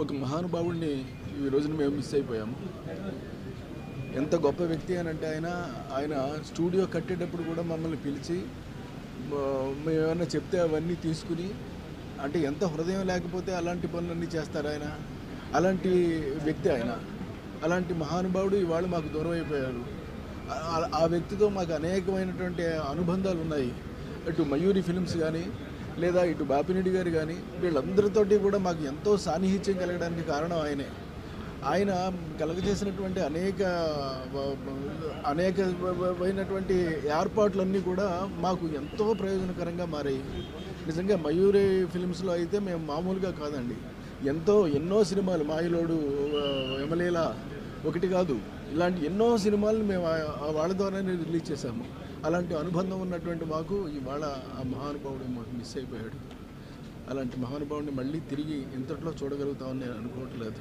ఒక మహానుభావుడిని ఈ రోజున మేము మిస్ అయిపోయాము. ఎంత గొప్ప వ్యక్తి అని అంటే ఆయన స్టూడియో కట్టేటప్పుడు కూడా మమ్మల్ని పిలిచి మేము ఏమన్నా చెప్తే అవన్నీ తీసుకుని, అంటే ఎంత హృదయం లేకపోతే అలాంటి పనులన్నీ చేస్తారు ఆయన. అలాంటి వ్యక్తి ఆయన. అలాంటి మహానుభావుడు ఇవాళ మాకు దూరం అయిపోయారు. ఆ వ్యక్తితో మాకు అనేకమైనటువంటి అనుబంధాలు ఉన్నాయి. ఇటు మయూరి ఫిల్మ్స్ కానీ, లేదా ఇటు బాపిరెడ్డి గారు కానీ, వీళ్ళందరితోటి కూడా మాకు ఎంతో సాన్నిహిత్యం కలగడానికి కారణం ఆయనే. ఆయన కలగజేసినటువంటి అనేకమైనటువంటి ఏర్పాట్లన్నీ కూడా మాకు ఎంతో ప్రయోజనకరంగా మారాయి. నిజంగా మయూరి ఫిల్మ్స్లో అయితే మేము మామూలుగా కాదండి, ఎన్నో సినిమాలు, మాయలోడు, యమలీల ఒకటి కాదు, ఇలాంటి ఎన్నో సినిమాలను మేము వాళ్ళ ద్వారానే రిలీజ్ చేశాము. అలాంటి అనుబంధం ఉన్నటువంటి మాకు ఇవాళ ఆ మహానుభావుడు మాకు మిస్ అయిపోయాడు. అలాంటి మహానుభావుడిని మళ్ళీ తిరిగి ఇంతట్లో చూడగలుగుతామని నేను అనుకోవట్లేదు.